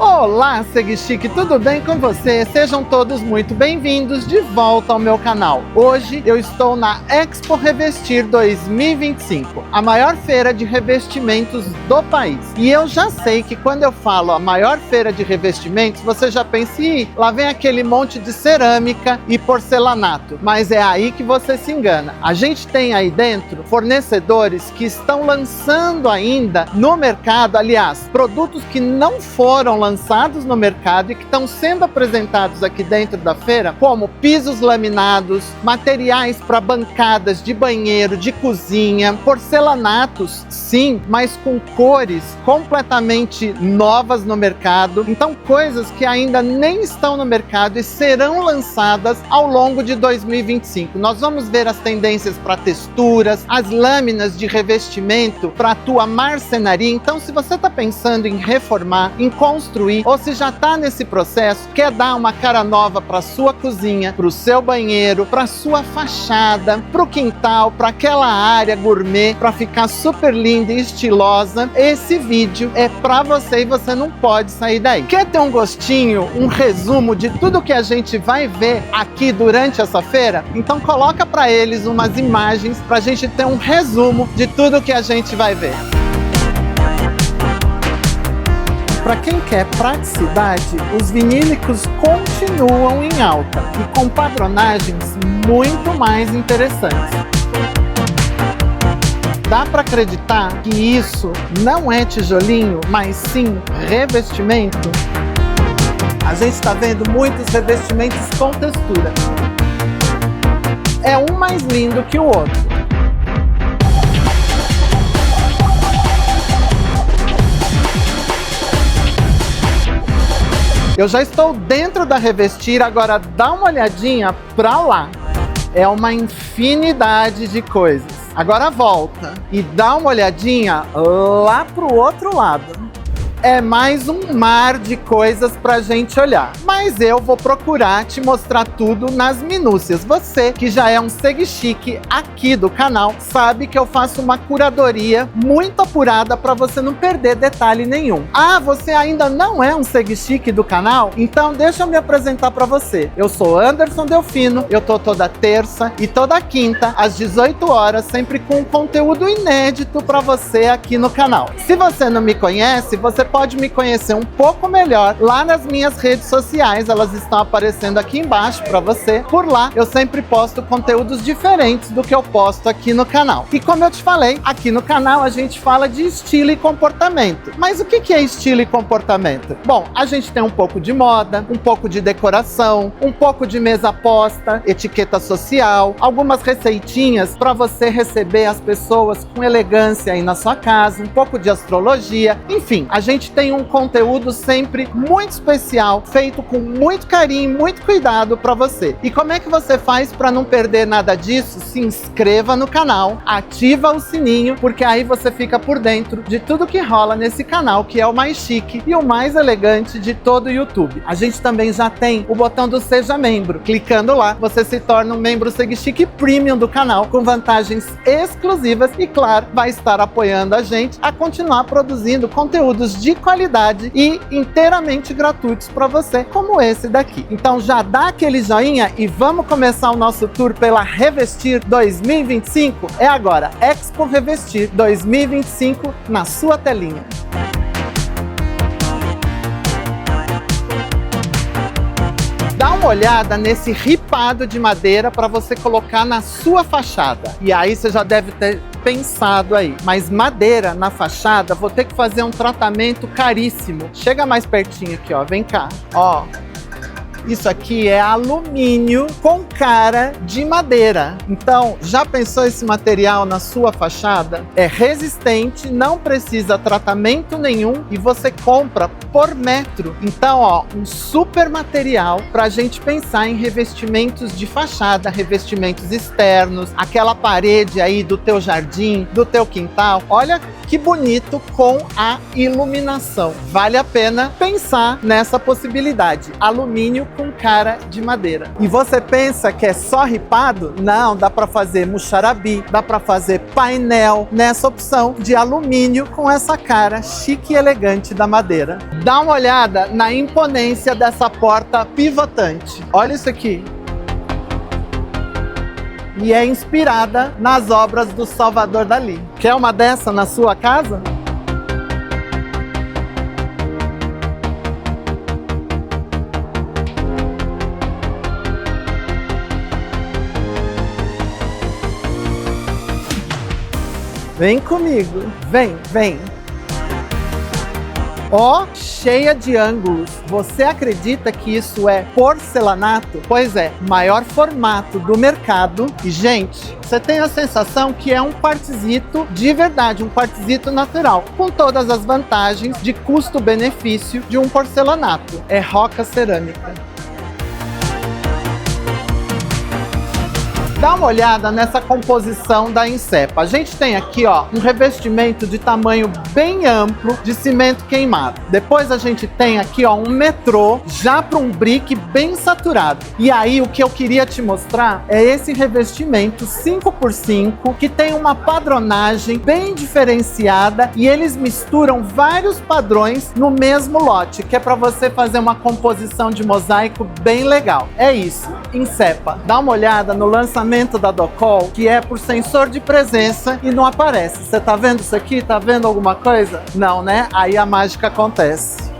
Olá, Segue Chique, tudo bem com você? Sejam todos muito bem-vindos de volta ao meu canal. Hoje eu estou na Expo Revestir 2025, a maior feira de revestimentos do país. E eu já sei que quando eu falo a maior feira de revestimentos, você já pensa, lá vem aquele monte de cerâmica e porcelanato. Mas é aí que você se engana. A gente tem aí dentro fornecedores que estão lançando ainda no mercado, aliás, produtos que não foram lançados no mercado e que estão sendo apresentados aqui dentro da feira, como pisos laminados, materiais para bancadas de banheiro, de cozinha, porcelanatos, sim, mas com cores completamente novas no mercado. Então, coisas que ainda nem estão no mercado e serão lançadas ao longo de 2025. Nós vamos ver as tendências para texturas, as lâminas de revestimento para a tua marcenaria. Então, se você está pensando em reformar, em construir, ou se já está nesse processo, quer dar uma cara nova para sua cozinha, para o seu banheiro, para sua fachada, para o quintal, para aquela área gourmet, para ficar super linda e estilosa, esse vídeo é para você e você não pode sair daí. Quer ter um gostinho, um resumo de tudo que a gente vai ver aqui durante essa feira? Então coloca para eles umas imagens para a gente ter um resumo de tudo que a gente vai ver. Para quem quer praticidade, os vinílicos continuam em alta e com padronagens muito mais interessantes. Dá para acreditar que isso não é tijolinho, mas sim revestimento? A gente está vendo muitos revestimentos com textura. É um mais lindo que o outro. Eu já estou dentro da Revestir, agora dá uma olhadinha para lá. É uma infinidade de coisas. Agora volta e dá uma olhadinha lá para o outro lado. É mais um mar de coisas pra gente olhar. Mas eu vou procurar te mostrar tudo nas minúcias. Você que já é um Segue Chique aqui do canal, sabe que eu faço uma curadoria muito apurada para você não perder detalhe nenhum. Ah, você ainda não é um Segue Chique do canal? Então deixa eu me apresentar para você. Eu sou Anderson Delfino, eu tô toda terça e toda quinta às 18 horas, sempre com um conteúdo inédito para você aqui no canal. Se você não me conhece, você pode me conhecer um pouco melhor lá nas minhas redes sociais, elas estão aparecendo aqui embaixo para você. Por lá eu sempre posto conteúdos diferentes do que eu posto aqui no canal. E como eu te falei, aqui no canal a gente fala de estilo e comportamento. Mas o que é estilo e comportamento? Bom, a gente tem um pouco de moda, um pouco de decoração, um pouco de mesa posta, etiqueta social, algumas receitinhas para você receber as pessoas com elegância aí na sua casa, um pouco de astrologia, enfim, a gente tem um conteúdo sempre muito especial, feito com muito carinho, muito cuidado para você. E como é que você faz para não perder nada disso? Se inscreva no canal, ativa o sininho, porque aí você fica por dentro de tudo que rola nesse canal, que é o mais chique e o mais elegante de todo o YouTube. A gente também já tem o botão do Seja Membro. Clicando lá, você se torna um membro Segue Chique Premium do canal, com vantagens exclusivas e, claro, vai estar apoiando a gente a continuar produzindo conteúdos de qualidade e inteiramente gratuitos para você, como esse daqui. Então já dá aquele joinha e vamos começar o nosso tour pela Revestir 2025? É agora, Expo Revestir 2025 na sua telinha. Dá uma olhada nesse ripado de madeira para você colocar na sua fachada. E aí você já deve ter pensado aí, mas madeira na fachada, vou ter que fazer um tratamento caríssimo. Chega mais pertinho aqui, ó, vem cá, ó. Isso aqui é alumínio com cara de madeira. Então, já pensou esse material na sua fachada? É resistente, não precisa tratamento nenhum e você compra por metro. Então, ó, um super material para a gente pensar em revestimentos de fachada, revestimentos externos, aquela parede aí do teu jardim, do teu quintal. Olha que bonito com a iluminação. Vale a pena pensar nessa possibilidade. Alumínio com cara de madeira. E você pensa que é só ripado? Não, dá para fazer muxarabi, dá para fazer painel nessa opção de alumínio com essa cara chique e elegante da madeira. Dá uma olhada na imponência dessa porta pivotante. Olha isso aqui. E é inspirada nas obras do Salvador Dalí. Quer uma dessa na sua casa? Vem comigo, vem, vem. Ó, cheia de ângulos. Você acredita que isso é porcelanato? Pois é, maior formato do mercado. E, gente, você tem a sensação que é um quartzito de verdade, um quartzito natural, com todas as vantagens de custo-benefício de um porcelanato. É roca cerâmica. Dá uma olhada nessa composição da Insepa. A gente tem aqui, ó, um revestimento de tamanho bem amplo de cimento queimado. Depois a gente tem aqui, ó, um metrô já para um brick bem saturado. E aí o que eu queria te mostrar é esse revestimento 5x5 que tem uma padronagem bem diferenciada e eles misturam vários padrões no mesmo lote, que é para você fazer uma composição de mosaico bem legal. É isso, Insepa. Dá uma olhada no lançamento da Docol, que é por sensor de presença e não aparece. Você tá vendo isso aqui? Tá vendo alguma coisa? Não, né? Aí a mágica acontece.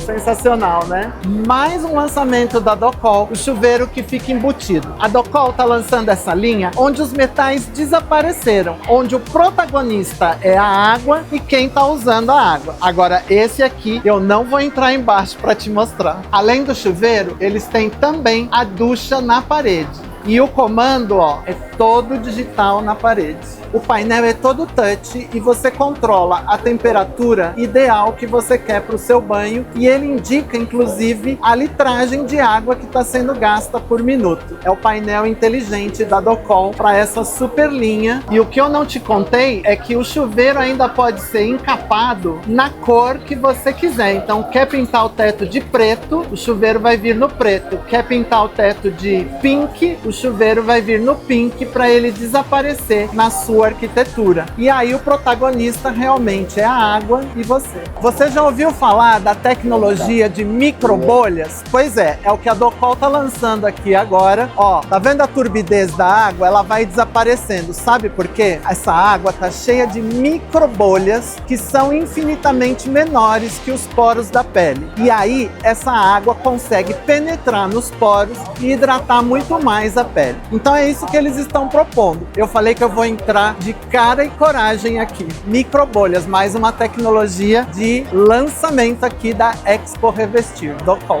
Sensacional, né? Mais um lançamento da Docol, o chuveiro que fica embutido. A Docol tá lançando essa linha onde os metais desapareceram, onde o protagonista é a água e quem tá usando a água. Agora, esse aqui eu não vou entrar embaixo para te mostrar. Além do chuveiro, eles têm também a ducha na parede. E o comando, ó, é todo digital na parede. O painel é todo touch e você controla a temperatura ideal que você quer para o seu banho e ele indica, inclusive, a litragem de água que está sendo gasta por minuto. É o painel inteligente da Docol para essa super linha. E o que eu não te contei é que o chuveiro ainda pode ser encapado na cor que você quiser. Então, quer pintar o teto de preto, o chuveiro vai vir no preto. Quer pintar o teto de pink, o chuveiro vai vir no pink para ele desaparecer na sua arquitetura. E aí o protagonista realmente é a água e você. Você já ouviu falar da tecnologia de microbolhas? Pois é, é o que a Docol tá lançando aqui agora. Ó, tá vendo a turbidez da água? Ela vai desaparecendo. Sabe por quê? Essa água tá cheia de microbolhas que são infinitamente menores que os poros da pele. E aí essa água consegue penetrar nos poros e hidratar muito mais a pele. Então é isso que eles estão propondo. Eu falei que eu vou entrar de cara e coragem aqui. Microbolhas, mais uma tecnologia de lançamento aqui da Expo Revestir, Docol.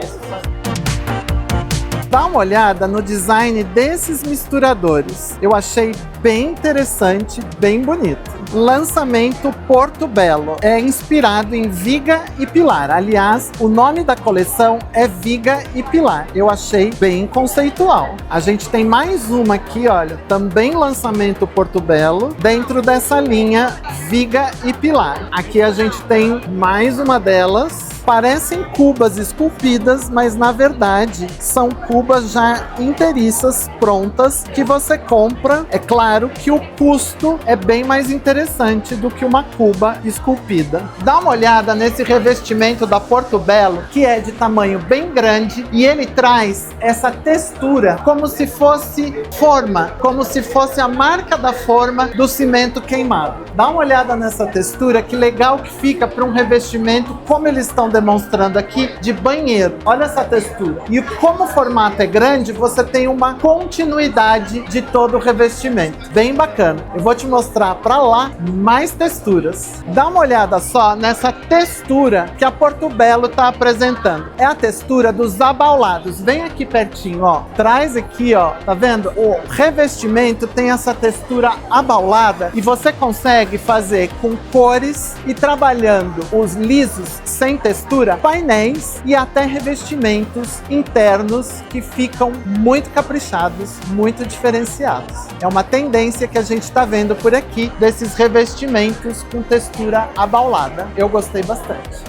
Dá uma olhada no design desses misturadores. Eu achei bem interessante, bem bonito. Lançamento Porto Belo. É inspirado em viga e pilar. Aliás, o nome da coleção é Viga e Pilar. Eu achei bem conceitual. A gente tem mais uma aqui, olha, também lançamento Porto Belo, dentro dessa linha Viga e Pilar. Aqui a gente tem mais uma delas. Parecem cubas esculpidas, mas na verdade são cubas já inteiriças, prontas, que você compra. É claro que o custo é bem mais interessante do que uma cuba esculpida. Dá uma olhada nesse revestimento da Porto Belo, que é de tamanho bem grande e ele traz essa textura como se fosse forma, como se fosse a marca da forma do cimento queimado. Dá uma olhada nessa textura, que legal que fica para um revestimento, como eles estão demonstrando aqui, de banheiro. Olha essa textura. E como o formato é grande, você tem uma continuidade de todo o revestimento. Bem bacana. Eu vou te mostrar para lá mais texturas. Dá uma olhada só nessa textura que a Porto Belo está apresentando. É a textura dos abaulados. Vem aqui pertinho, ó. Traz aqui, ó. Tá vendo? O revestimento tem essa textura abaulada e você consegue fazer com cores e trabalhando os lisos sem textura, painéis e até revestimentos internos que ficam muito caprichados, muito diferenciados. É uma tendência que a gente está vendo por aqui, desses revestimentos com textura abaulada. Eu gostei bastante.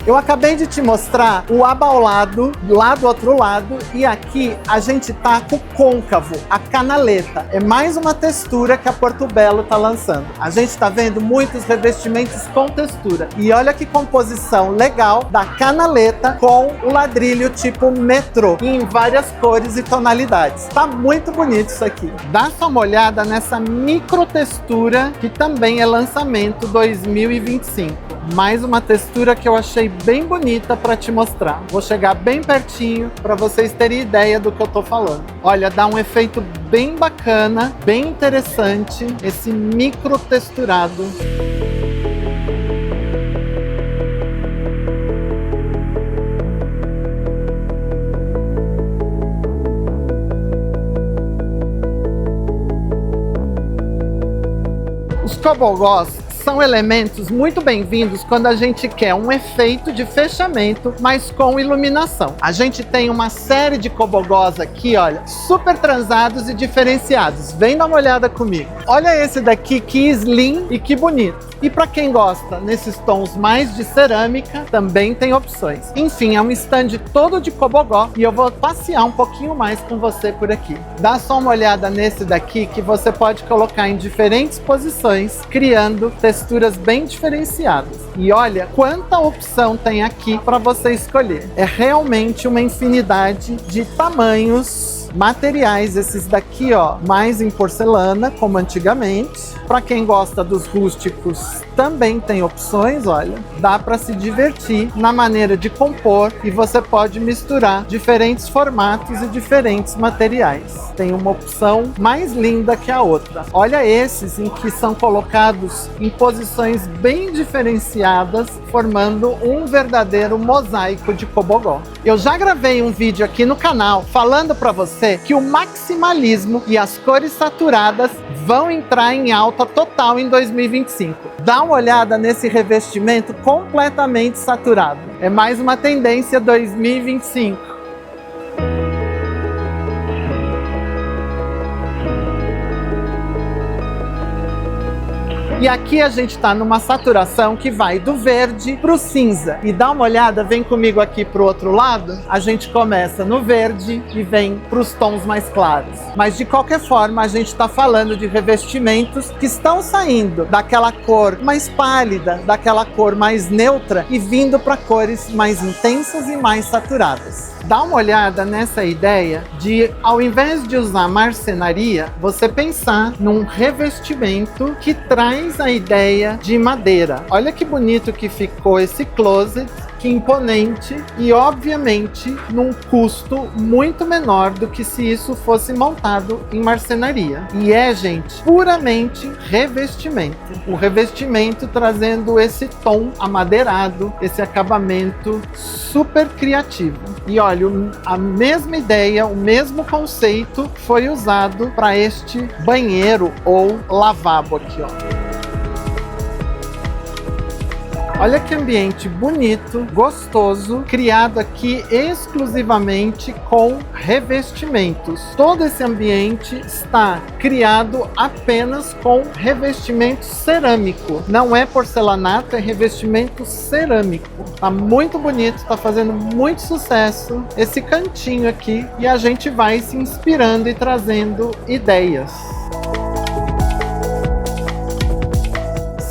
Eu acabei de te mostrar o abaulado lá do outro lado e aqui a gente tá com o côncavo, a canaleta. É mais uma textura que a Porto Belo tá lançando. A gente tá vendo muitos revestimentos com textura. E olha que composição legal da canaleta com o ladrilho tipo metrô, em várias cores e tonalidades. Tá muito bonito isso aqui. Dá só uma olhada nessa micro textura que também é lançamento 2025. Mais uma textura que eu achei bem bonita para te mostrar. Vou chegar bem pertinho para vocês terem ideia do que eu tô falando. Olha, dá um efeito bem bacana, bem interessante, esse micro texturado. Os cobogós são elementos muito bem-vindos quando a gente quer um efeito de fechamento, mas com iluminação. A gente tem uma série de cobogós aqui, olha, super transados e diferenciados. Vem dar uma olhada comigo. Olha esse daqui, que slim e que bonito. E para quem gosta nesses tons mais de cerâmica, também tem opções. Enfim, é um stand todo de cobogó e eu vou passear um pouquinho mais com você por aqui. Dá só uma olhada nesse daqui que você pode colocar em diferentes posições, criando texturas bem diferenciadas. E olha quanta opção tem aqui para você escolher. É realmente uma infinidade de tamanhos, materiais, esses daqui, ó, mais em porcelana, como antigamente. Para quem gosta dos rústicos, também tem opções, olha. Dá para se divertir na maneira de compor e você pode misturar diferentes formatos e diferentes materiais. Tem uma opção mais linda que a outra. Olha esses em que são colocados em posições bem diferenciadas, formando um verdadeiro mosaico de cobogó. Eu já gravei um vídeo aqui no canal falando para você que o maximalismo e as cores saturadas vão entrar em alta total em 2025. Dá uma olhada nesse revestimento completamente saturado. É mais uma tendência 2025. E aqui a gente está numa saturação que vai do verde para o cinza. E dá uma olhada, vem comigo aqui para o outro lado. A gente começa no verde e vem para os tons mais claros. Mas de qualquer forma, a gente está falando de revestimentos que estão saindo daquela cor mais pálida, daquela cor mais neutra e vindo para cores mais intensas e mais saturadas. Dá uma olhada nessa ideia de, ao invés de usar marcenaria, você pensar num revestimento que traz a ideia de madeira. Olha que bonito que ficou esse closet, que imponente e, obviamente, num custo muito menor do que se isso fosse montado em marcenaria. E é, gente, puramente revestimento. O revestimento trazendo esse tom amadeirado, esse acabamento super criativo. E olha, a mesma ideia, o mesmo conceito foi usado para este banheiro ou lavabo aqui, ó. Olha que ambiente bonito, gostoso, criado aqui exclusivamente com revestimentos. Todo esse ambiente está criado apenas com revestimento cerâmico. Não é porcelanato, é revestimento cerâmico. Tá muito bonito, tá fazendo muito sucesso esse cantinho aqui e a gente vai se inspirando e trazendo ideias.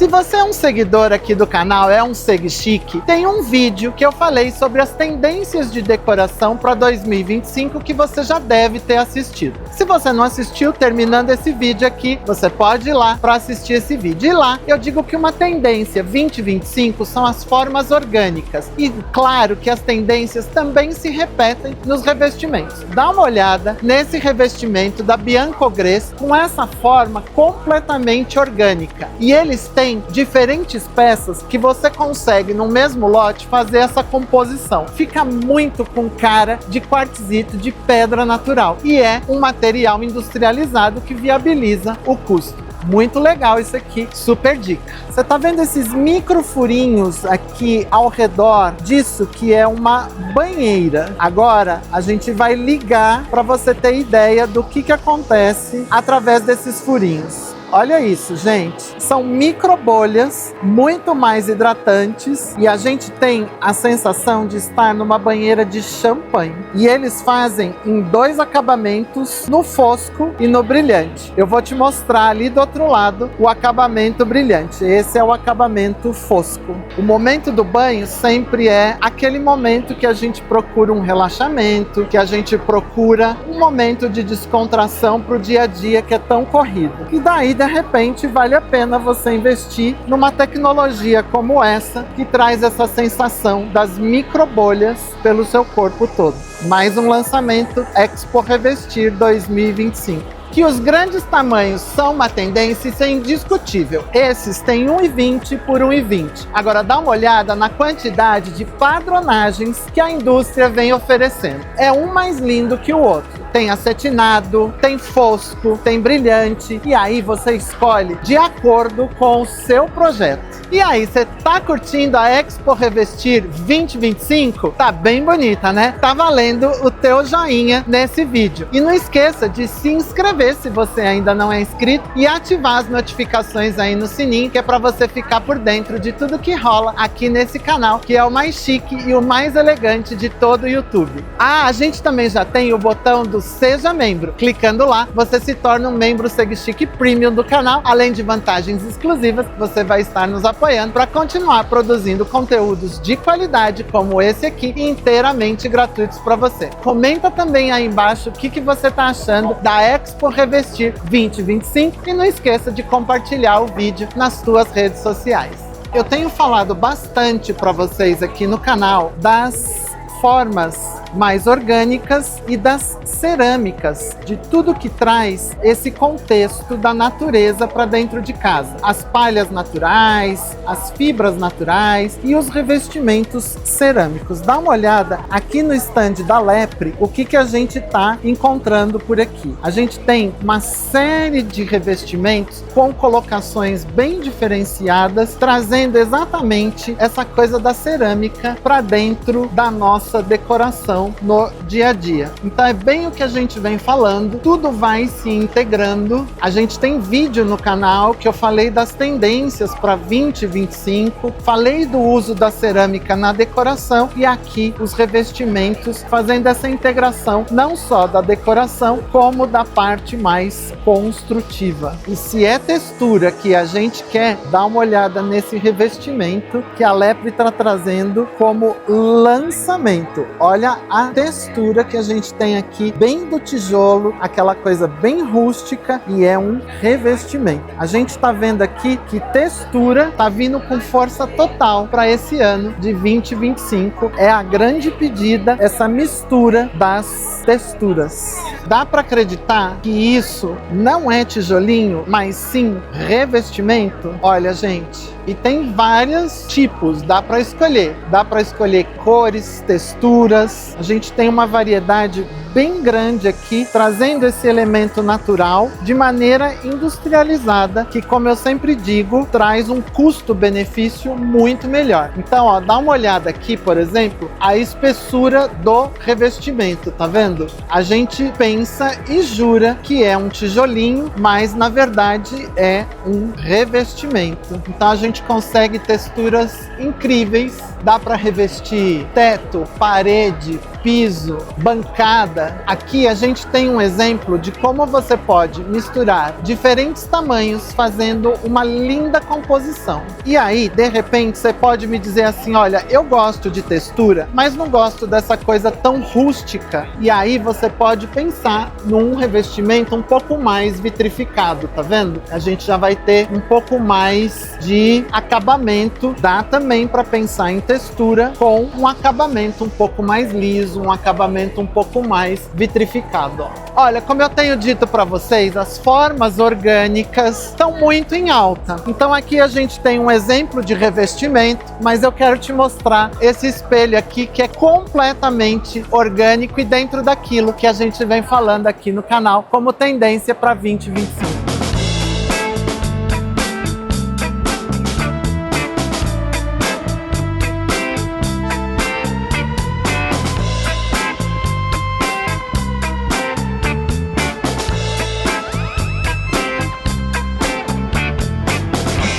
Se você é um seguidor aqui do canal, é um Seg Chique, tem um vídeo que eu falei sobre as tendências de decoração para 2025 que você já deve ter assistido. Se você não assistiu, terminando esse vídeo aqui, você pode ir lá para assistir esse vídeo. E lá eu digo que uma tendência 2025 são as formas orgânicas. E claro que as tendências também se repetem nos revestimentos. Dá uma olhada nesse revestimento da Bianco Gres com essa forma completamente orgânica. E eles têm diferentes peças que você consegue no mesmo lote fazer essa composição. Fica muito com cara de quartzito, de pedra natural. E é um material industrializado que viabiliza o custo. Muito legal isso aqui, super dica. Você tá vendo esses micro furinhos aqui ao redor disso que é uma banheira. Agora a gente vai ligar para você ter ideia do que acontece através desses furinhos. Olha isso, gente. São micro bolhas, muito mais hidratantes, e a gente tem a sensação de estar numa banheira de champanhe. E eles fazem em 2 acabamentos, no fosco e no brilhante. Eu vou te mostrar ali do outro lado o acabamento brilhante. Esse é o acabamento fosco. O momento do banho sempre é aquele momento que a gente procura um relaxamento, que a gente procura um momento de descontração para o dia a dia que é tão corrido. E daí, de repente, vale a pena você investir numa tecnologia como essa, que traz essa sensação das microbolhas pelo seu corpo todo. Mais um lançamento Expo Revestir 2025. Que os grandes tamanhos são uma tendência, isso é indiscutível. Esses têm 1,20 por 1,20. Agora dá uma olhada na quantidade de padronagens que a indústria vem oferecendo. É um mais lindo que o outro. Tem acetinado, tem fosco, tem brilhante, e aí você escolhe de acordo com o seu projeto. E aí, você tá curtindo a Expo Revestir 2025? Tá bem bonita, né? Tá valendo o teu joinha nesse vídeo. E não esqueça de se inscrever se você ainda não é inscrito e ativar as notificações aí no sininho, que é para você ficar por dentro de tudo que rola aqui nesse canal, que é o mais chique e o mais elegante de todo o YouTube. Ah, a gente também já tem o botão do Seja Membro. Clicando lá, você se torna um membro SegChique Premium do canal, além de vantagens exclusivas, você vai estar nos apoiando para continuar produzindo conteúdos de qualidade como esse aqui, inteiramente gratuitos para você. Comenta também aí embaixo o que você está achando da Expo Revestir 2025 e não esqueça de compartilhar o vídeo nas suas redes sociais. Eu tenho falado bastante para vocês aqui no canal das formas mais orgânicas e das cerâmicas, de tudo que traz esse contexto da natureza para dentro de casa. As palhas naturais, as fibras naturais e os revestimentos cerâmicos. Dá uma olhada aqui no stand da Lepre, o que a gente está encontrando por aqui. A gente tem uma série de revestimentos com colocações bem diferenciadas, trazendo exatamente essa coisa da cerâmica para dentro da nossa decoração no dia a dia. Então é bem o que a gente vem falando, tudo vai se integrando. A gente tem vídeo no canal que eu falei das tendências para 2025, falei do uso da cerâmica na decoração e aqui os revestimentos fazendo essa integração não só da decoração como da parte mais construtiva. E se é textura que a gente quer, dá uma olhada nesse revestimento que a Lepre está trazendo como lançamento. Olha a textura que a gente tem aqui, bem do tijolo, aquela coisa bem rústica, e é um revestimento. A gente está vendo aqui que textura está vindo com força total para esse ano de 2025. É a grande pedida, essa mistura das texturas. Dá para acreditar que isso não é tijolinho, mas sim revestimento? Olha, gente, e tem vários tipos, dá para escolher. Dá para escolher cores, texturas. A gente tem uma variedade bem grande aqui, trazendo esse elemento natural de maneira industrializada, que, como eu sempre digo, traz um custo-benefício muito melhor. Então, ó, dá uma olhada aqui, por exemplo, a espessura do revestimento, tá vendo? A gente pensa e jura que é um tijolinho, mas na verdade é um revestimento. Então a gente consegue texturas incríveis. Dá para revestir teto, parede, piso, bancada. Aqui a gente tem um exemplo de como você pode misturar diferentes tamanhos fazendo uma linda composição. E aí, de repente, você pode me dizer assim, olha, eu gosto de textura, mas não gosto dessa coisa tão rústica. E aí você pode pensar num revestimento um pouco mais vitrificado, tá vendo? A gente já vai ter um pouco mais de acabamento. Dá também para pensar em textura com um acabamento um pouco mais liso, um acabamento um pouco mais vitrificado. Olha, como eu tenho dito para vocês, as formas orgânicas estão muito em alta. Então aqui a gente tem um exemplo de revestimento, mas eu quero te mostrar esse espelho aqui que é completamente orgânico e dentro daquilo que a gente vem falando aqui no canal como tendência para 2025.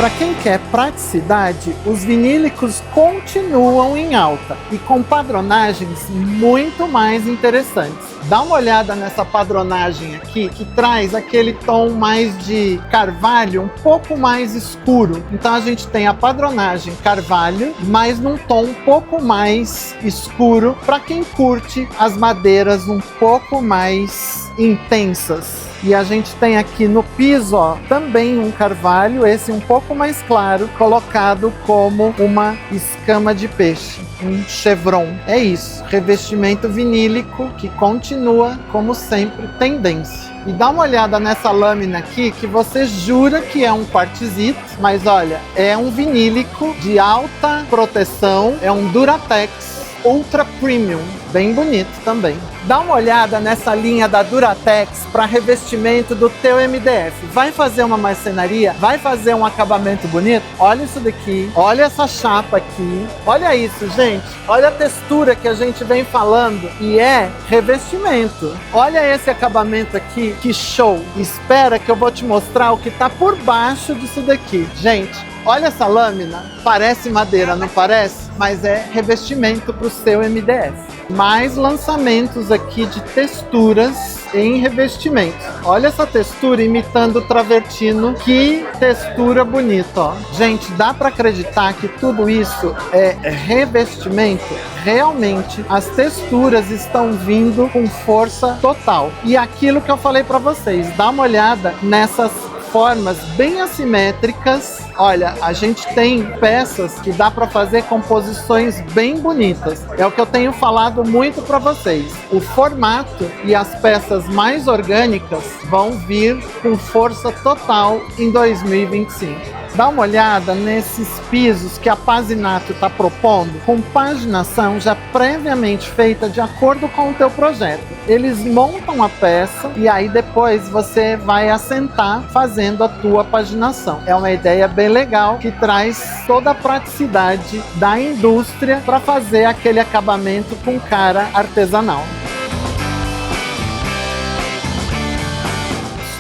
Para quem quer praticidade, os vinílicos continuam em alta e com padronagens muito mais interessantes. Dá uma olhada nessa padronagem aqui, que traz aquele tom mais de carvalho, um pouco mais escuro. Então a gente tem a padronagem carvalho, mas num tom um pouco mais escuro, para quem curte as madeiras um pouco mais intensas. E a gente tem aqui no piso, ó, também um carvalho, esse um pouco mais claro, colocado como uma escama de peixe, um chevron. É isso, revestimento vinílico que continua, como sempre, tendência. E dá uma olhada nessa lâmina aqui, que você jura que é um quartzite, mas olha, é um vinílico de alta proteção, é um Duratex Ultra Premium, bem bonito também. Dá uma olhada nessa linha da Duratex para revestimento do teu MDF. Vai fazer uma marcenaria? Vai fazer um acabamento bonito? Olha isso daqui, olha essa chapa aqui, olha isso, gente. Olha a textura que a gente vem falando e é revestimento. Olha esse acabamento aqui, que show. Espera que eu vou te mostrar o que tá por baixo disso daqui. Gente, olha essa lâmina, parece madeira, não parece? Mas é revestimento para o seu MDF. Mais lançamentos aqui de texturas em revestimento. Olha essa textura imitando o travertino, que textura bonita, ó. Gente, dá para acreditar que tudo isso é revestimento? Realmente, as texturas estão vindo com força total. E aquilo que eu falei para vocês, dá uma olhada nessas formas bem assimétricas. Olha, a gente tem peças que dá para fazer composições bem bonitas. É o que eu tenho falado muito para vocês. O formato e as peças mais orgânicas vão vir com força total em 2025. Dá uma olhada nesses pisos que a Pazinato está propondo, com paginação já previamente feita de acordo com o teu projeto. Eles montam a peça e aí depois você vai assentar fazendo a tua paginação. É uma ideia bem legal que traz toda a praticidade da indústria para fazer aquele acabamento com cara artesanal.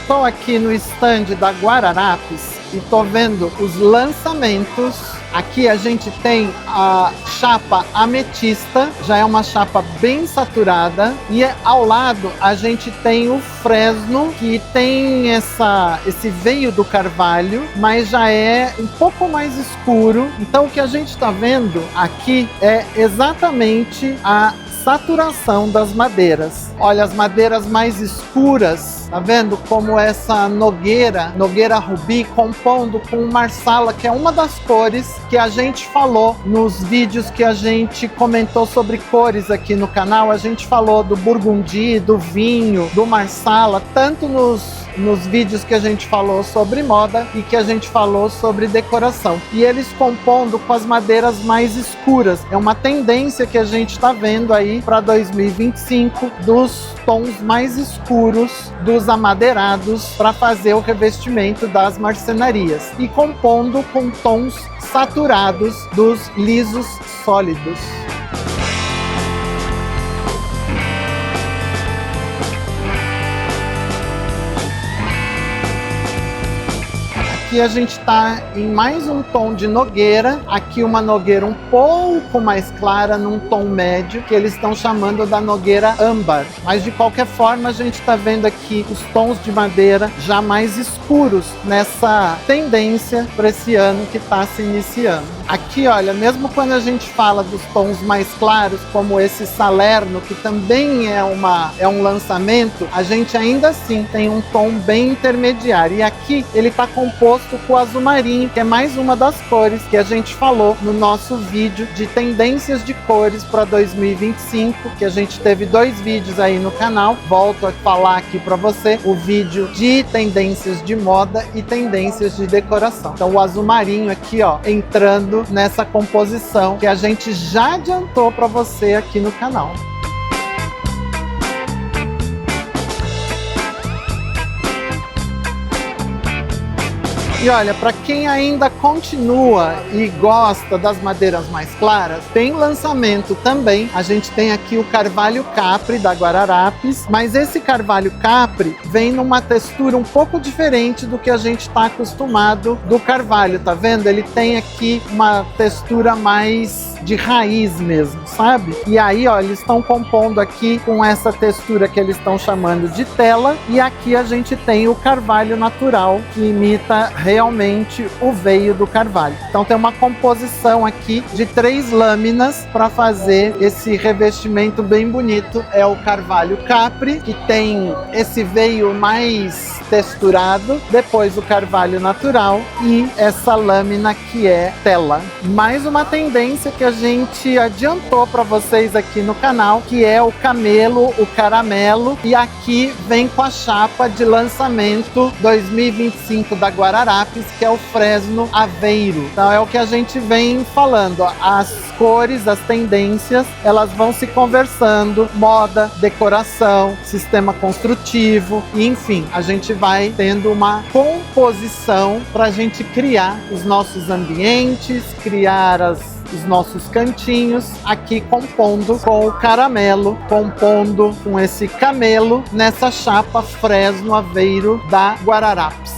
Estou aqui no stand da Guararapes e tô vendo os lançamentos. Aqui a gente tem a chapa ametista, já é uma chapa bem saturada, e ao lado a gente tem o fresno, que tem esse veio do carvalho, mas já é um pouco mais escuro. Então o que a gente está vendo aqui é exatamente a saturação das madeiras. Olha, as madeiras mais escuras, tá vendo como essa nogueira rubi, compondo com marsala, que é uma das cores que a gente falou nos vídeos que a gente comentou sobre cores aqui no canal. A gente falou do burgundi, do vinho, do marsala, tanto nos vídeos que a gente falou sobre moda e que a gente falou sobre decoração. E eles compondo com as madeiras mais escuras. É uma tendência que a gente está vendo aí para 2025, dos tons mais escuros dos amadeirados para fazer o revestimento das marcenarias. E compondo com tons saturados dos lisos sólidos. Aqui a gente está em mais um tom de nogueira, aqui uma nogueira um pouco mais clara, num tom médio, que eles estão chamando da nogueira âmbar. Mas de qualquer forma a gente está vendo aqui os tons de madeira já mais escuros nessa tendência para esse ano que está se iniciando. Aqui, olha, mesmo quando a gente fala dos tons mais claros, como esse Salerno, que também é um lançamento, a gente ainda assim tem um tom bem intermediário. E aqui ele está composto com o azul marinho, que é mais uma das cores que a gente falou no nosso vídeo de tendências de cores para 2025, que a gente teve 2 vídeos aí no canal. Volto a falar aqui para você o vídeo de tendências de moda e tendências de decoração. Então o azul marinho aqui, ó, entrando nessa composição que a gente já adiantou para você aqui no canal. E olha, para quem ainda continua e gosta das madeiras mais claras, tem lançamento também. A gente tem aqui o Carvalho Capri da Guararapes, mas esse Carvalho Capri vem numa textura um pouco diferente do que a gente está acostumado do carvalho, tá vendo? Ele tem aqui uma textura mais de raiz mesmo, sabe? E aí, ó, eles estão compondo aqui com essa textura que eles estão chamando de tela, e aqui a gente tem o carvalho natural, que imita realmente o veio do carvalho. Então tem uma composição aqui de 3 lâminas para fazer esse revestimento bem bonito. É o Carvalho Capri, que tem esse veio mais texturado, depois o carvalho natural e essa lâmina que é tela. Mais uma tendência que a gente adiantou para vocês aqui no canal, que é o camelo, o caramelo, e aqui vem com a chapa de lançamento 2025 da Guararapes, que é o Fresno Aveiro. Então é o que a gente vem falando, ó, as cores, as tendências, elas vão se conversando, moda, decoração, sistema construtivo, e enfim, a gente vai tendo uma composição para a gente criar os nossos ambientes, criar os nossos cantinhos, aqui compondo com o caramelo, compondo com esse camelo nessa chapa Fresno Aveiro da Guararapes.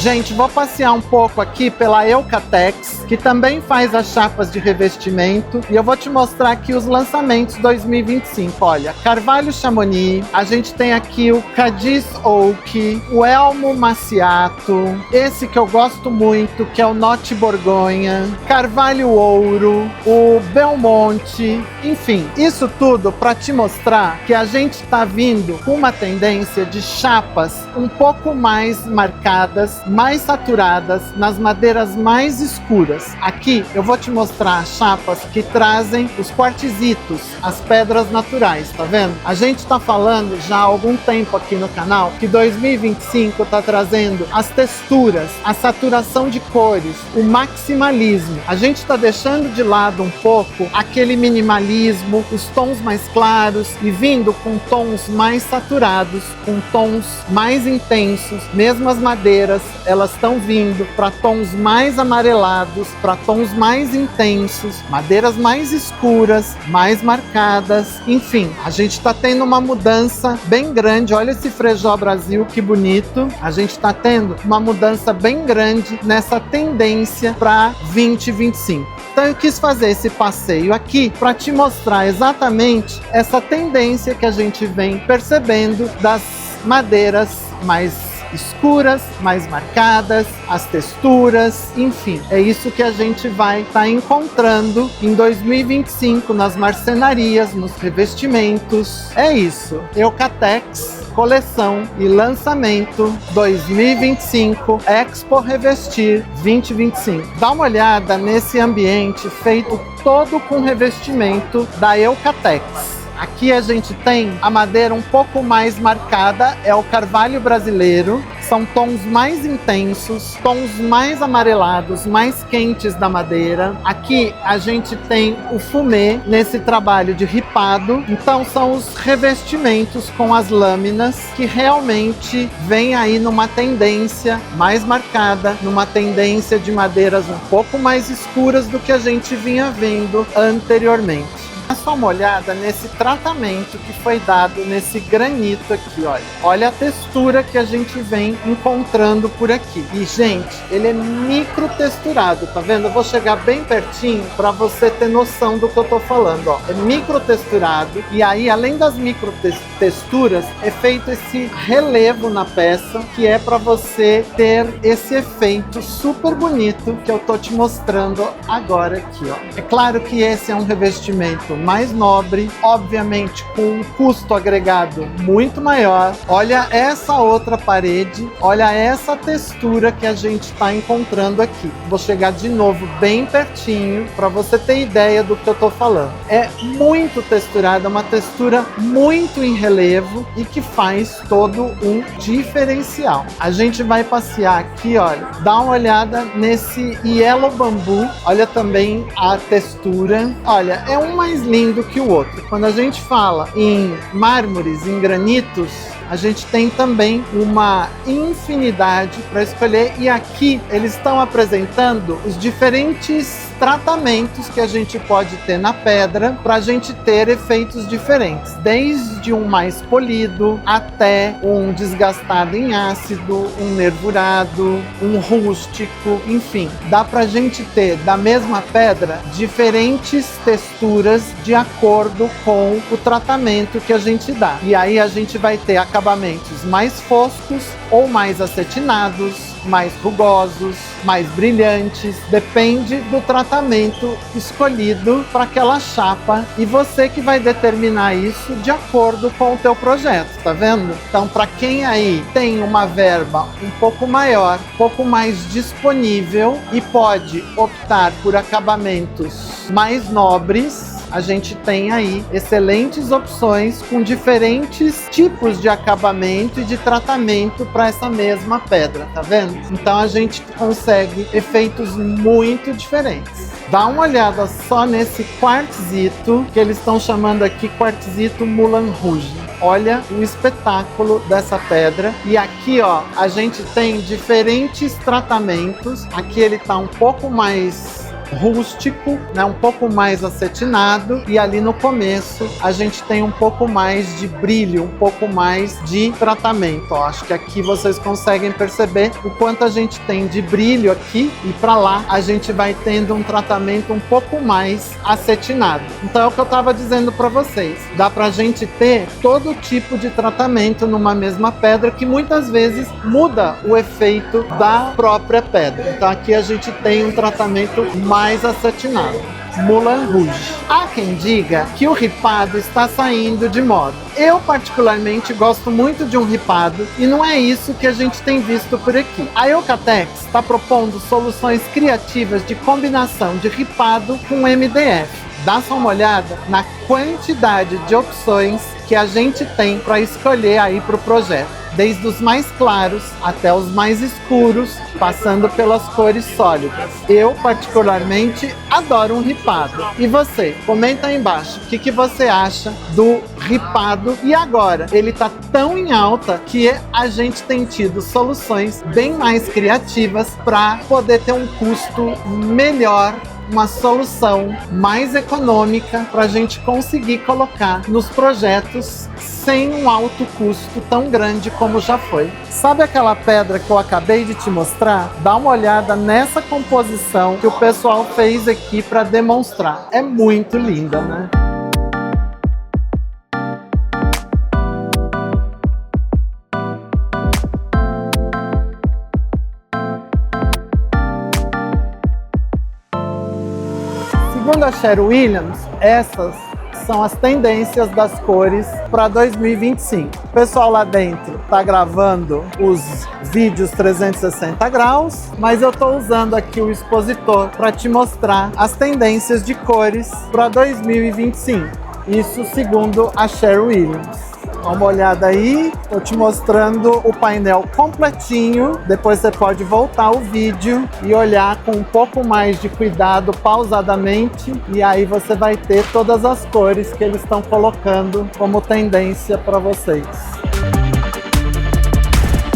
Gente, vou passear um pouco aqui pela Eucatex, que também faz as chapas de revestimento, e eu vou te mostrar aqui os lançamentos 2025. Olha, Carvalho Chamonix, a gente tem aqui o Cadiz Oak, o Elmo Maciato, esse que eu gosto muito, que é o Note Borgonha, Carvalho Ouro, o Belmonte, enfim, isso tudo para te mostrar que a gente está vindo com uma tendência de chapas um pouco mais marcadas, mais saturadas, nas madeiras mais escuras. Aqui eu vou te mostrar chapas que trazem os quartzitos, as pedras naturais, tá vendo? A gente está falando já há algum tempo aqui no canal que 2025 está trazendo as texturas, a saturação de cores, o maximalismo. A gente está deixando de lado um pouco aquele minimalismo, os tons mais claros, e vindo com tons mais saturados, com tons mais intensos. Mesmo as madeiras, elas estão vindo para tons mais amarelados, para tons mais intensos, madeiras mais escuras, mais marcadas. Enfim, a gente está tendo uma mudança bem grande. Olha esse Frejó Brasil, que bonito. A gente está tendo uma mudança bem grande nessa tendência para 2025. Então eu quis fazer esse passeio aqui para te mostrar exatamente essa tendência que a gente vem percebendo das madeiras mais escuras, mais marcadas, as texturas, enfim, é isso que a gente vai estar encontrando em 2025 nas marcenarias, nos revestimentos. É isso, Eucatex, coleção e lançamento 2025, Expo Revestir 2025. Dá uma olhada nesse ambiente feito todo com revestimento da Eucatex. Aqui a gente tem a madeira um pouco mais marcada, é o carvalho brasileiro. São tons mais intensos, tons mais amarelados, mais quentes da madeira. Aqui a gente tem o fumê nesse trabalho de ripado. Então são os revestimentos com as lâminas que realmente vem aí numa tendência mais marcada, numa tendência de madeiras um pouco mais escuras do que a gente vinha vendo anteriormente. Dá só uma olhada nesse tratamento que foi dado nesse granito aqui, olha. Olha a textura que a gente vem encontrando por aqui. E, gente, ele é micro texturado, tá vendo? Eu vou chegar bem pertinho para você ter noção do que eu tô falando, ó. É micro texturado, e aí, além das micro texturas, é feito esse relevo na peça, que é para você ter esse efeito super bonito que eu tô te mostrando agora aqui, ó. É claro que esse é um revestimento mais nobre, obviamente com um custo agregado muito maior. Olha essa outra parede, olha essa textura que a gente está encontrando aqui. Vou chegar de novo bem pertinho para você ter ideia do que eu estou falando. É muito texturada, uma textura muito em relevo e que faz todo um diferencial. A gente vai passear aqui, olha, dá uma olhada nesse Yellow Bamboo, olha também a textura, olha, é um mais lindo que o outro. Quando a gente fala em mármores, em granitos, a gente tem também uma infinidade para escolher e aqui eles estão apresentando os diferentes tratamentos que a gente pode ter na pedra para a gente ter efeitos diferentes, desde um mais polido até um desgastado em ácido, um nervurado, um rústico, enfim, dá para a gente ter da mesma pedra diferentes texturas de acordo com o tratamento que a gente dá. E aí a gente vai ter acabamentos mais foscos ou mais acetinados, mais rugosos, mais brilhantes, depende do tratamento escolhido para aquela chapa e você que vai determinar isso de acordo com o teu projeto, tá vendo? Então, para quem aí tem uma verba um pouco maior, um pouco mais disponível e pode optar por acabamentos mais nobres, a gente tem aí excelentes opções com diferentes tipos de acabamento e de tratamento para essa mesma pedra, tá vendo? Então a gente consegue efeitos muito diferentes. Dá uma olhada só nesse quartzito, que eles estão chamando aqui quartzito Moulin Rouge. Olha o espetáculo dessa pedra. E aqui, ó, a gente tem diferentes tratamentos. Aqui ele tá um pouco mais rústico, né, um pouco mais acetinado, e ali no começo a gente tem um pouco mais de brilho, um pouco mais de tratamento. Ó, acho que aqui vocês conseguem perceber o quanto a gente tem de brilho aqui e para lá a gente vai tendo um tratamento um pouco mais acetinado. Então é o que eu estava dizendo para vocês, dá pra gente ter todo tipo de tratamento numa mesma pedra que muitas vezes muda o efeito da própria pedra. Então aqui a gente tem um tratamento mais acetinado, Moulin Rouge. Há quem diga que o ripado está saindo de moda. Eu particularmente gosto muito de um ripado e não é isso que a gente tem visto por aqui. A Eucatex está propondo soluções criativas de combinação de ripado com MDF. Dá só uma olhada na quantidade de opções que a gente tem para escolher aí para o projeto. Desde os mais claros até os mais escuros, passando pelas cores sólidas. Eu, particularmente, adoro um ripado. E você? Comenta aí embaixo o que você acha do ripado. E agora, ele tá tão em alta que a gente tem tido soluções bem mais criativas para poder ter um custo melhor, uma solução mais econômica para a gente conseguir colocar nos projetos sem um alto custo tão grande como já foi. Sabe aquela pedra que eu acabei de te mostrar? Dá uma olhada nessa composição que o pessoal fez aqui para demonstrar. É muito linda, né? Segundo a Sher Williams, essas são as tendências das cores para 2025. O pessoal lá dentro está gravando os vídeos 360 graus, mas eu estou usando aqui o expositor para te mostrar as tendências de cores para 2025. Isso segundo a Sher Williams. Dá uma olhada aí, tô te mostrando o painel completinho, depois você pode voltar o vídeo e olhar com um pouco mais de cuidado, pausadamente, e aí você vai ter todas as cores que eles estão colocando como tendência para vocês.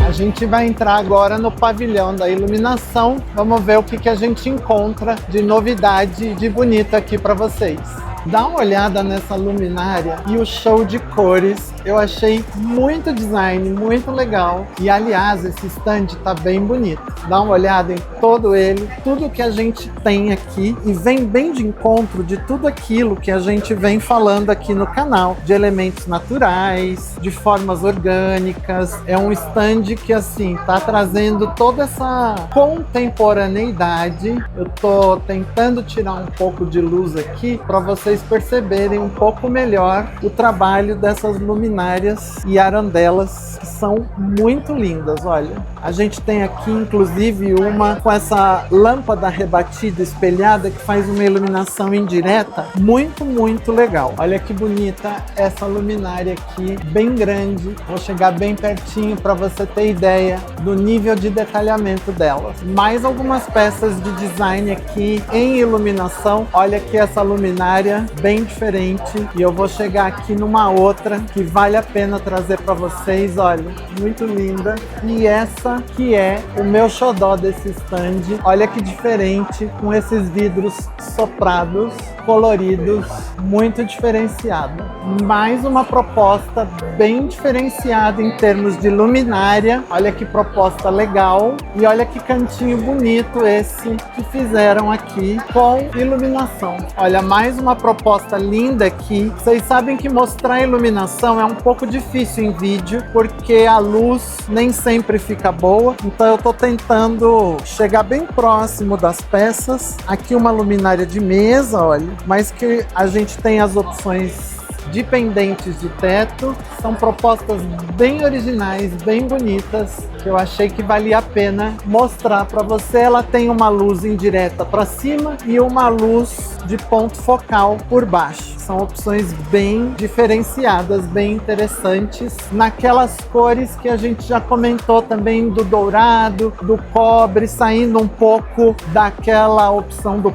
A gente vai entrar agora no pavilhão da iluminação, vamos ver o que a gente encontra de novidade e de bonito aqui para vocês. Dá uma olhada nessa luminária e o show de cores. Eu achei muito design, muito legal. E aliás, esse stand tá bem bonito. Dá uma olhada em todo ele, tudo que a gente tem aqui e vem bem de encontro de tudo aquilo que a gente vem falando aqui no canal, de elementos naturais, de formas orgânicas. É um stand que assim tá trazendo toda essa contemporaneidade. Eu tô tentando tirar um pouco de luz aqui para vocês vocês perceberem um pouco melhor o trabalho dessas luminárias e arandelas, que são muito lindas. Olha, a gente tem aqui inclusive uma com essa lâmpada rebatida, espelhada, que faz uma iluminação indireta muito, muito legal. Olha que bonita essa luminária aqui, bem grande. Vou chegar bem pertinho para você ter ideia do nível de detalhamento delas. Mais algumas peças de design aqui em iluminação. Olha aqui essa luminária bem diferente, e eu vou chegar aqui numa outra que vale a pena trazer para vocês. Olha, muito linda. E essa que é o meu xodó desse stand. Olha que diferente, com esses vidros soprados, coloridos, muito diferenciado. Mais uma proposta bem diferenciada em termos de luminária. Olha que proposta legal, e olha que cantinho bonito esse que fizeram aqui com iluminação. Olha, mais uma proposta linda aqui. Vocês sabem que mostrar iluminação é um pouco difícil em vídeo, porque a luz nem sempre fica boa, então eu tô tentando chegar bem próximo das peças. Aqui uma luminária de mesa, olha, mas que a gente tem as opções de pendentes de teto. São propostas bem originais, bem bonitas, que eu achei que valia a pena mostrar para você. Ela tem uma luz indireta para cima e uma luz de ponto focal por baixo. São opções bem diferenciadas, bem interessantes, naquelas cores que a gente já comentou também, do dourado, do cobre, saindo um pouco daquela opção do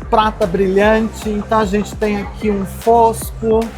prata brilhante. Então a gente tem aqui um fosco.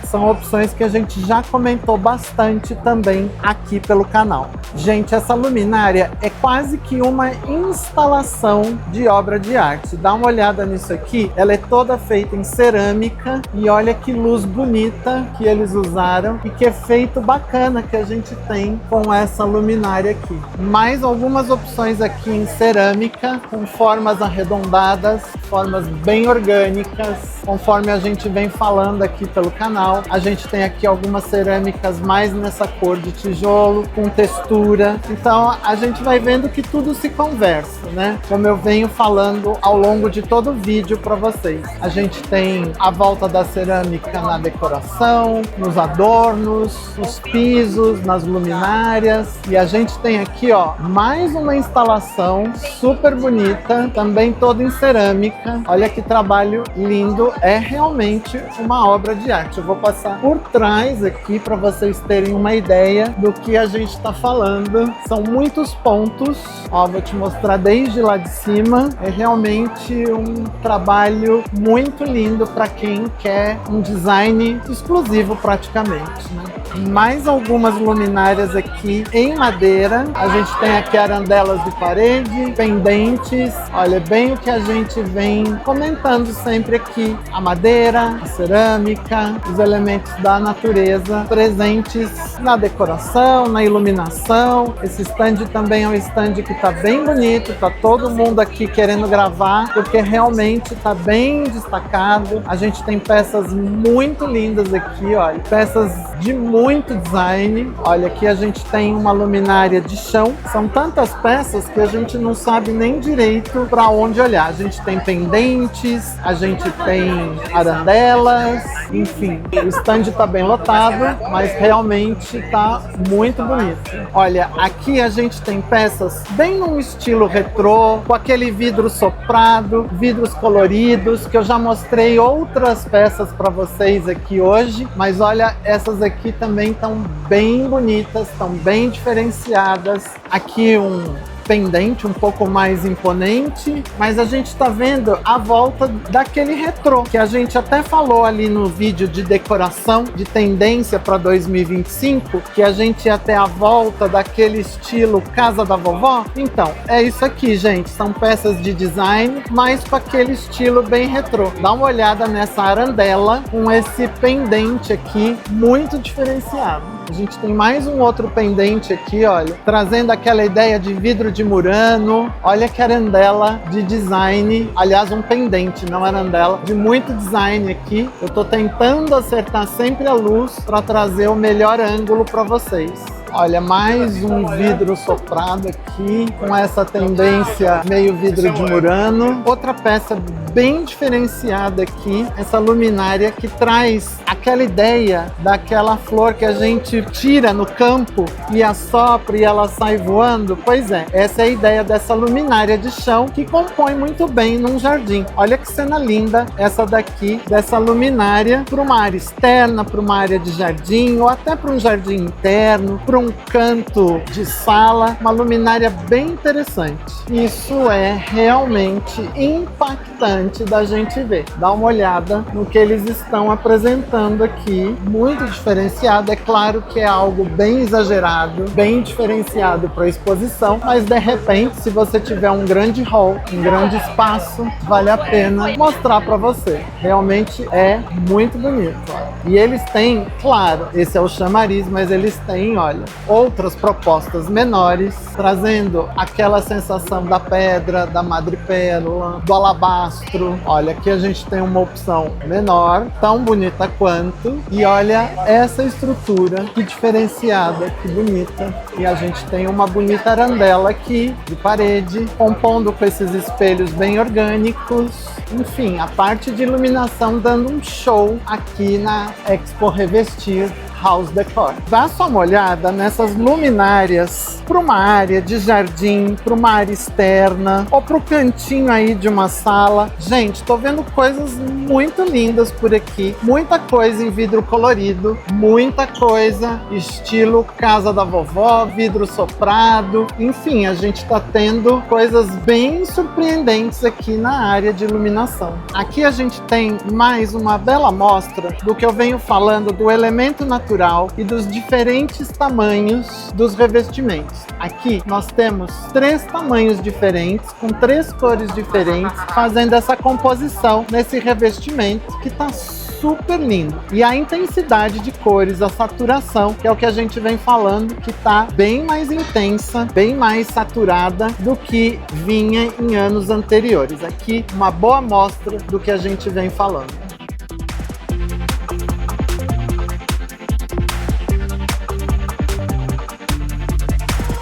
São opções que a gente já comentou bastante também aqui pelo canal. Gente, essa luminária é quase que uma instalação de obra de arte. Dá uma olhada nisso aqui. Ela é toda feita em cerâmica, e olha que luz bonita que eles usaram, e que efeito bacana que a gente tem com essa luminária aqui. Mais algumas opções aqui em cerâmica, com formas arredondadas, formas bem orgânicas, conforme a gente vem falando aqui pelo canal. A gente tem aqui algumas cerâmicas mais nessa cor de tijolo, com textura. Então a gente vai vendo que tudo se conversa, né? Como eu venho falando ao longo de todo o vídeo para vocês. A gente tem a volta da cerâmica na decoração, nos adornos, nos pisos, nas luminárias. E a gente tem aqui, ó, mais uma instalação super bonita, também toda em cerâmica. Olha que trabalho lindo. É realmente uma obra de arte. Eu vou passar por trás aqui para vocês terem uma ideia do que a gente está falando. São muitos pontos. Ó, vou te mostrar desde lá de cima. É realmente um trabalho muito lindo para quem quer um design exclusivo praticamente, né? Mais algumas luminárias aqui em madeira. A gente tem aqui arandelas de parede, pendentes. Olha, bem o que a gente vem comentando sempre aqui. A madeira, a cerâmica, os elementos da natureza presentes na decoração, na iluminação. Esse stand também é um stand que tá bem bonito, tá todo mundo aqui querendo gravar, porque realmente tá bem destacado. A gente tem peças muito lindas aqui, olha, peças de muito design. Olha, aqui a gente tem uma luminária de chão. São tantas peças que a gente não sabe nem direito para onde olhar. A gente tem pendentes, a gente tem arandelas, enfim. O stand tá bem lotado, mas realmente tá muito bonito. Olha, aqui a gente tem peças bem num estilo retrô, com aquele vidro soprado, vidros coloridos, que eu já mostrei outras peças para vocês aqui hoje, mas olha, essas aqui também estão bem bonitas, estão bem diferenciadas. Aqui um pendente um pouco mais imponente, mas a gente está vendo a volta daquele retrô, que a gente até falou ali no vídeo de decoração, de tendência para 2025, que a gente ia ter a volta daquele estilo casa da vovó. Então, é isso aqui, gente, são peças de design, mas com aquele estilo bem retrô. Dá uma olhada nessa arandela, com esse pendente aqui, muito diferenciado. A gente tem mais um outro pendente aqui, olha, trazendo aquela ideia de vidro de Murano. Olha que arandela de design, aliás, um pendente, não arandela, de muito design aqui. Eu tô tentando acertar sempre a luz para trazer o melhor ângulo para vocês. Olha, mais um vidro soprado aqui, com essa tendência meio vidro de Murano. Outra peça bem diferenciada aqui, essa luminária que traz aquela ideia daquela flor que a gente tira no campo e assopra e ela sai voando. Pois é, essa é a ideia dessa luminária de chão que compõe muito bem num jardim. Olha que cena linda essa daqui, dessa luminária para uma área externa, para uma área de jardim ou até para um jardim interno, para um canto de sala, uma luminária bem interessante. Isso é realmente impactante da gente ver. Dá uma olhada no que eles estão apresentando aqui, muito diferenciado. É claro que é algo bem exagerado, bem diferenciado para a exposição, mas de repente, se você tiver um grande hall, um grande espaço, vale a pena mostrar para você. Realmente é muito bonito. E eles têm, claro, esse é o chamariz, mas eles têm, olha, outras propostas menores, trazendo aquela sensação da pedra, da madrepérola, do alabastro. Olha, aqui a gente tem uma opção menor, tão bonita quanto, e olha essa estrutura, que diferenciada, que bonita. E a gente tem uma bonita arandela aqui, de parede, compondo com esses espelhos bem orgânicos. Enfim, a parte de iluminação dando um show aqui na Expo Revestir House Decor. Dá só uma olhada nessas luminárias para uma área de jardim, para uma área externa ou para o cantinho aí de uma sala. Gente, tô vendo coisas muito lindas por aqui, muita coisa em vidro colorido, muita coisa estilo casa da vovó, vidro soprado. Enfim, a gente tá tendo coisas bem surpreendentes aqui na área de iluminação. Aqui a gente tem mais uma bela amostra do que eu venho falando do elemento natural e dos diferentes tamanhos dos revestimentos. Aqui nós temos 3 tamanhos diferentes, com 3 cores diferentes, fazendo essa composição nesse revestimento que está super lindo. E a intensidade de cores, a saturação, que é o que a gente vem falando, que está bem mais intensa, bem mais saturada do que vinha em anos anteriores. Aqui uma boa amostra do que a gente vem falando.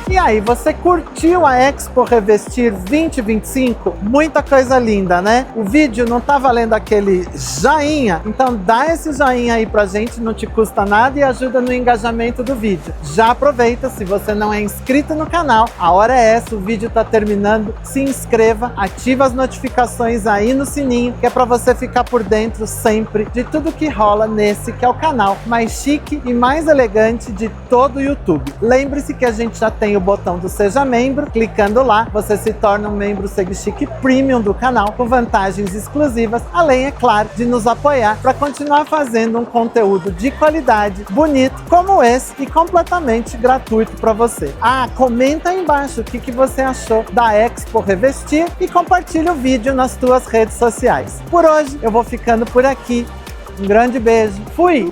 E aí, você curtiu a Expo Revestir 2025? Muita coisa linda, né? O vídeo não tá valendo aquele joinha? Então dá esse joinha aí pra gente, não te custa nada e ajuda no engajamento do vídeo. Já aproveita, se você não é inscrito no canal, a hora é essa, o vídeo tá terminando, se inscreva, ativa as notificações aí no sininho, que é pra você ficar por dentro sempre de tudo que rola nesse que é o canal mais chique e mais elegante de todo o YouTube. Lembre-se que a gente já tem o botão do Seja Membro, clicando lá, você se torna um membro SegChique Premium do canal, com vantagens exclusivas, além, é claro, de nos apoiar para continuar fazendo um conteúdo de qualidade, bonito, como esse e completamente gratuito para você. Ah, comenta aí embaixo o que você achou da Expo Revestir e compartilha o vídeo nas tuas redes sociais. Por hoje, eu vou ficando por aqui. Um grande beijo. Fui!